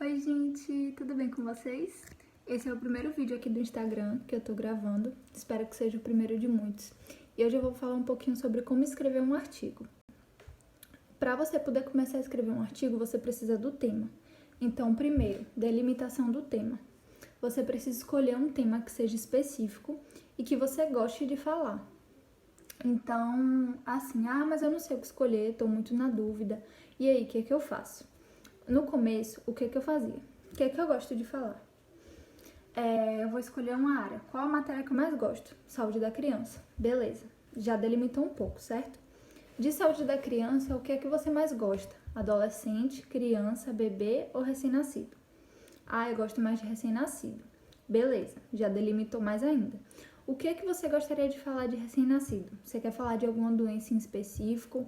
Oi gente, tudo bem com vocês? Esse é o primeiro vídeo aqui do Instagram que eu tô gravando, espero que seja o primeiro de muitos. E hoje eu vou falar um pouquinho sobre como escrever um artigo. Para você poder começar a escrever um artigo, você precisa do tema. Então, primeiro, delimitação do tema. Você precisa escolher um tema que seja específico e que você goste de falar. Então, assim, mas eu não sei o que escolher, tô muito na dúvida. E aí, o que é que eu faço? No começo, o que eu fazia? O que eu gosto de falar? Eu vou escolher uma área. Qual a matéria que eu mais gosto? Saúde da criança. Beleza, já delimitou um pouco, certo? De saúde da criança, o que é que você mais gosta? Adolescente, criança, bebê ou recém-nascido? Eu gosto mais de recém-nascido. Beleza, já delimitou mais ainda. O que é que você gostaria de falar de recém-nascido? Você quer falar de alguma doença em específico?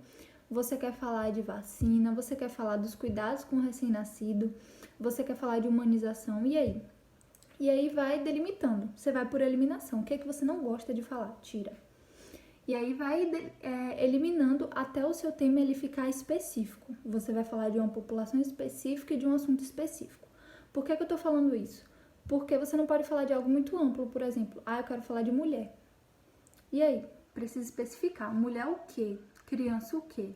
Você quer falar de vacina? Você quer falar dos cuidados com o recém-nascido? Você quer falar de humanização? E aí? E aí vai delimitando. Você vai por eliminação. O que é que você não gosta de falar? Tira. E aí vai eliminando até o seu tema ele ficar específico. Você vai falar de uma população específica e de um assunto específico. Por que eu tô falando isso? Porque você não pode falar de algo muito amplo, por exemplo. Eu quero falar de mulher. E aí? Precisa especificar. Mulher o quê? Criança o quê?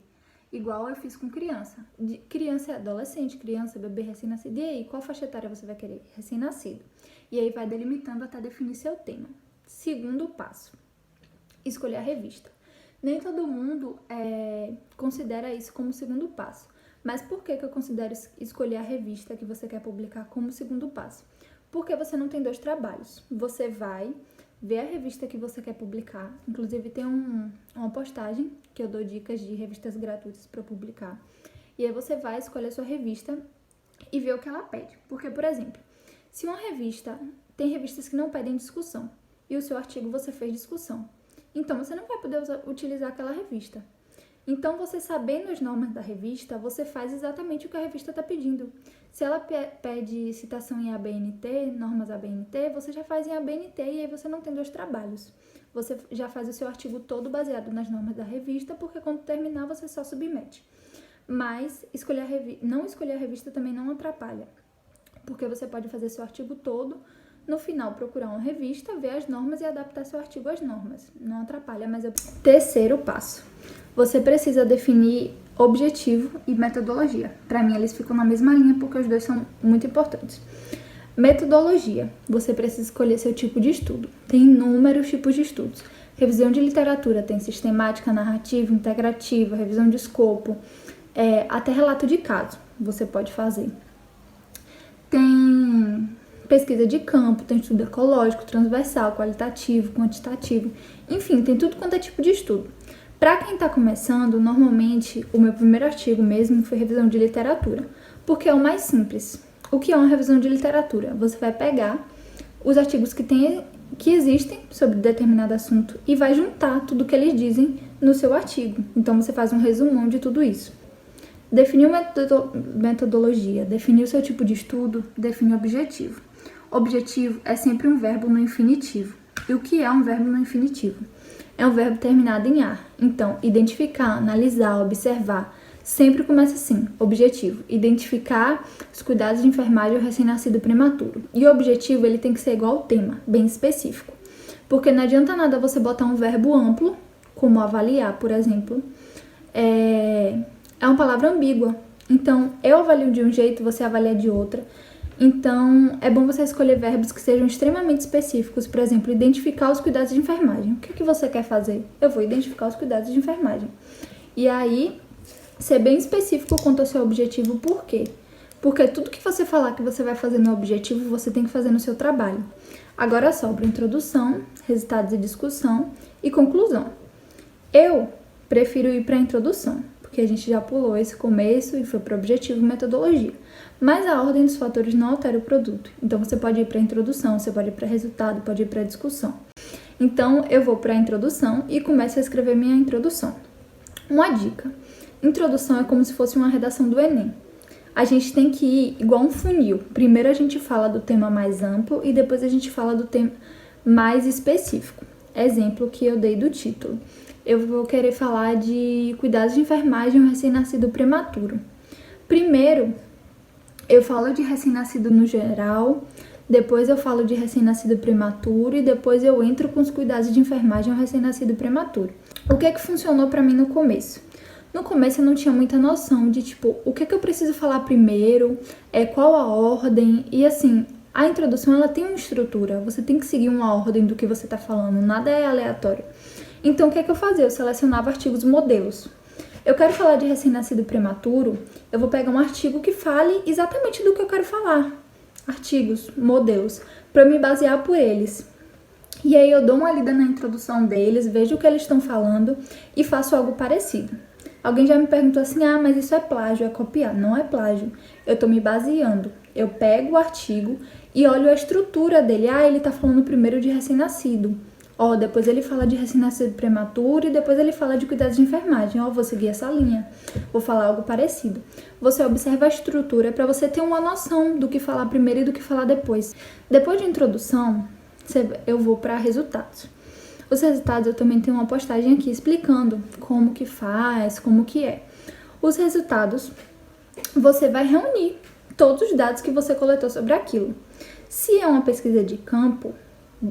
Igual eu fiz com criança. Criança é adolescente, criança, bebê, recém-nascido. E aí, qual faixa etária você vai querer? Recém-nascido. E aí vai delimitando até definir seu tema. Segundo passo, escolher a revista. Nem todo mundo considera isso como segundo passo. Mas por que eu considero escolher a revista que você quer publicar como segundo passo? Porque você não tem dois trabalhos. Você vai ver a revista que você quer publicar. Inclusive tem uma postagem que eu dou dicas de revistas gratuitas para publicar. E aí você vai escolher a sua revista e ver o que ela pede. Porque, por exemplo, se uma revista... Tem revistas que não pedem discussão. E o seu artigo você fez discussão. Então, você não vai poder utilizar aquela revista. Então, você sabendo as normas da revista, você faz exatamente o que a revista está pedindo. Se ela pede citação em ABNT, normas ABNT, você já faz em ABNT e aí você não tem dois trabalhos. Você já faz o seu artigo todo baseado nas normas da revista, porque quando terminar você só submete. Mas não escolher a revista também não atrapalha, porque você pode fazer seu artigo todo, no final procurar uma revista, ver as normas e adaptar seu artigo às normas. Não atrapalha, mas Terceiro passo. Você precisa definir objetivo e metodologia. Para mim, eles ficam na mesma linha porque os dois são muito importantes. Metodologia. Você precisa escolher seu tipo de estudo. Tem inúmeros tipos de estudos. Revisão de literatura tem sistemática, narrativa, integrativa, revisão de escopo, até relato de caso você pode fazer. Tem pesquisa de campo, tem estudo ecológico, transversal, qualitativo, quantitativo. Enfim, tem tudo quanto é tipo de estudo. Para quem está começando, normalmente, o meu primeiro artigo mesmo foi revisão de literatura, porque é o mais simples. O que é uma revisão de literatura? Você vai pegar os artigos que existem sobre determinado assunto e vai juntar tudo que eles dizem no seu artigo. Então, você faz um resumão de tudo isso. Definir metodologia, definir o seu tipo de estudo, definir objetivo. Objetivo é sempre um verbo no infinitivo. E o que é um verbo no infinitivo? É um verbo terminado em ar. Então, identificar, analisar, observar. Sempre começa assim, objetivo. Identificar os cuidados de enfermagem ao recém-nascido prematuro. E o objetivo, ele tem que ser igual ao tema, bem específico. Porque não adianta nada você botar um verbo amplo, como avaliar, por exemplo. É uma palavra ambígua. Então, eu avalio de um jeito, você avalia de outra. Então, é bom você escolher verbos que sejam extremamente específicos. Por exemplo, identificar os cuidados de enfermagem. O que você quer fazer? Eu vou identificar os cuidados de enfermagem. E aí, ser bem específico quanto ao seu objetivo. Por quê? Porque tudo que você falar que você vai fazer no objetivo, você tem que fazer no seu trabalho. Agora sobra introdução, resultados e discussão e conclusão. Eu prefiro ir para a introdução, porque a gente já pulou esse começo e foi para o objetivo e metodologia. Mas a ordem dos fatores não altera o produto. Então, você pode ir para a introdução, você pode ir para resultado, pode ir para a discussão. Então, eu vou para a introdução e começo a escrever minha introdução. Uma dica. Introdução é como se fosse uma redação do Enem. A gente tem que ir igual um funil. Primeiro a gente fala do tema mais amplo e depois a gente fala do tema mais específico. Exemplo que eu dei do título. Eu vou querer falar de cuidados de enfermagem ao recém-nascido prematuro. Primeiro, eu falo de recém-nascido no geral, depois eu falo de recém-nascido prematuro e depois eu entro com os cuidados de enfermagem ao recém-nascido prematuro. O que é que funcionou pra mim no começo? No começo eu não tinha muita noção de, tipo, o que é que eu preciso falar primeiro, qual a ordem, e assim, a introdução ela tem uma estrutura, você tem que seguir uma ordem do que você tá falando, nada é aleatório. Então o que é que eu fazia? Eu selecionava artigos modelos. Eu quero falar de recém-nascido prematuro, eu vou pegar um artigo que fale exatamente do que eu quero falar. Artigos, modelos, para me basear por eles. E aí eu dou uma lida na introdução deles, vejo o que eles estão falando e faço algo parecido. Alguém já me perguntou assim, mas isso é plágio, é copiar. Não é plágio, eu estou me baseando. Eu pego o artigo e olho a estrutura dele. Ele está falando primeiro de recém-nascido. Depois ele fala de recém-nascido prematuro e depois ele fala de cuidados de enfermagem. Vou seguir essa linha, vou falar algo parecido. Você observa a estrutura para você ter uma noção do que falar primeiro e do que falar depois. Depois de introdução, eu vou para resultados. Os resultados eu também tenho uma postagem aqui explicando como que faz, como que é. Os resultados, você vai reunir todos os dados que você coletou sobre aquilo. Se é uma pesquisa de campo,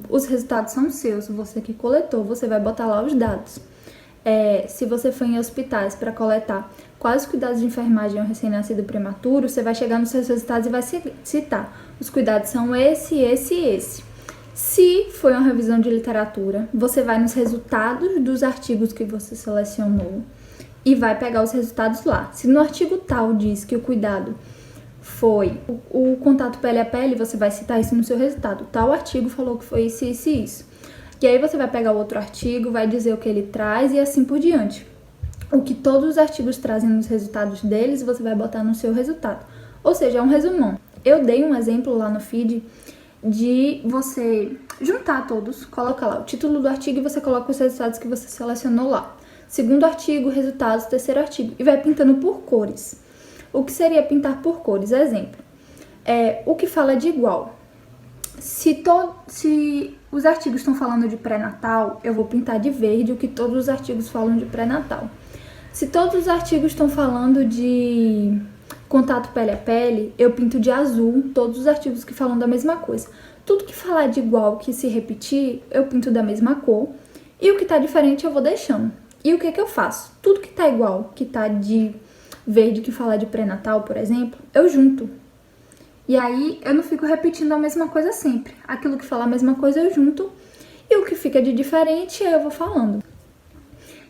os resultados são seus, você que coletou, você vai botar lá os dados. Se você for em hospitais para coletar quais cuidados de enfermagem ao recém-nascido prematuro, você vai chegar nos seus resultados e vai citar. Os cuidados são esse, esse e esse. Se for uma revisão de literatura, você vai nos resultados dos artigos que você selecionou e vai pegar os resultados lá. Se no artigo tal diz que o cuidado foi o contato pele a pele, você vai citar isso no seu resultado. Tal artigo falou que foi isso, isso e isso. E aí você vai pegar o outro artigo, vai dizer o que ele traz e assim por diante. O que todos os artigos trazem nos resultados deles, você vai botar no seu resultado. Ou seja, é um resumão. Eu dei um exemplo lá no feed de você juntar todos, coloca lá o título do artigo e você coloca os resultados que você selecionou lá. Segundo artigo, resultados, terceiro artigo. E vai pintando por cores. O que seria pintar por cores? Exemplo. O que fala de igual. Se os artigos estão falando de pré-natal, eu vou pintar de verde o que todos os artigos falam de pré-natal. Se todos os artigos estão falando de contato pele a pele, eu pinto de azul todos os artigos que falam da mesma coisa. Tudo que falar de igual, que se repetir, eu pinto da mesma cor. E o que tá diferente eu vou deixando. E o que que eu faço? Tudo que tá igual, que tá de verde, que fala de pré-natal, por exemplo, eu junto. E aí eu não fico repetindo a mesma coisa sempre. Aquilo que fala a mesma coisa eu junto. E o que fica de diferente eu vou falando.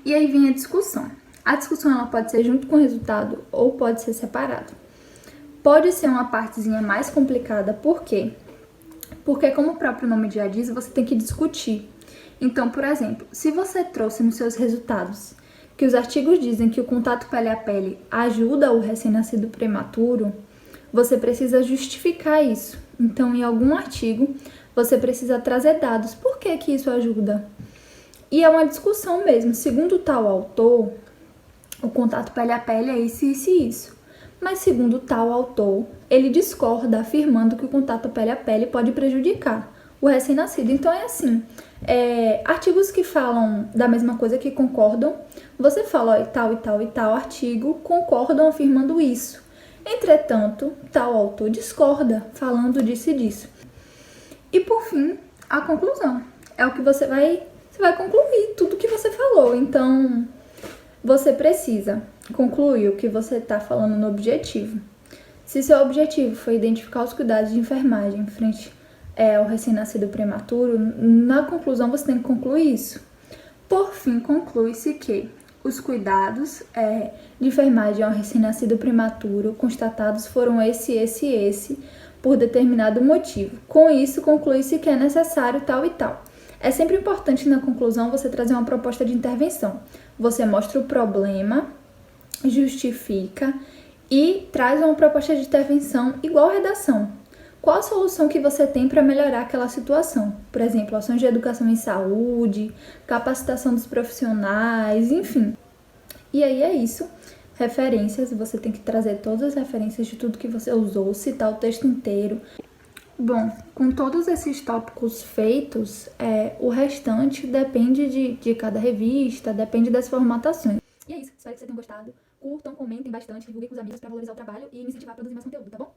E aí vem a discussão. A discussão ela pode ser junto com o resultado ou pode ser separado. Pode ser uma partezinha mais complicada, por quê? Porque, como o próprio nome já diz, você tem que discutir. Então, por exemplo, se você trouxe nos seus resultados que os artigos dizem que o contato pele a pele ajuda o recém-nascido prematuro, você precisa justificar isso. Então, em algum artigo, você precisa trazer dados. Por que que isso ajuda? E é uma discussão mesmo. Segundo tal autor, o contato pele a pele é isso, isso e isso. Mas segundo tal autor, ele discorda, afirmando que o contato pele a pele pode prejudicar o recém-nascido. Então é assim, artigos que falam da mesma coisa, que concordam, você fala, e tal artigo concordam afirmando isso. Entretanto, tal autor discorda, falando disso e disso. E por fim, a conclusão. É o que você vai concluir tudo que você falou. Então, você precisa concluir o que você está falando no objetivo. Se seu objetivo foi identificar os cuidados de enfermagem frente ao recém-nascido prematuro, na conclusão você tem que concluir isso. Por fim, conclui-se que os cuidados de enfermagem ao recém-nascido prematuro constatados foram esse, por determinado motivo. Com isso, conclui-se que é necessário tal e tal. É sempre importante na conclusão você trazer uma proposta de intervenção. Você mostra o problema, justifica e traz uma proposta de intervenção igual à redação. Qual a solução que você tem para melhorar aquela situação? Por exemplo, ações de educação em saúde, capacitação dos profissionais, enfim. E aí é isso. Referências, você tem que trazer todas as referências de tudo que você usou, citar o texto inteiro. Bom, com todos esses tópicos feitos, o restante depende de cada revista, depende das formatações. E é isso, espero que vocês tenham gostado. Curtam, comentem bastante, divulguem com os amigos para valorizar o trabalho e me incentivar a produzir mais conteúdo, tá bom?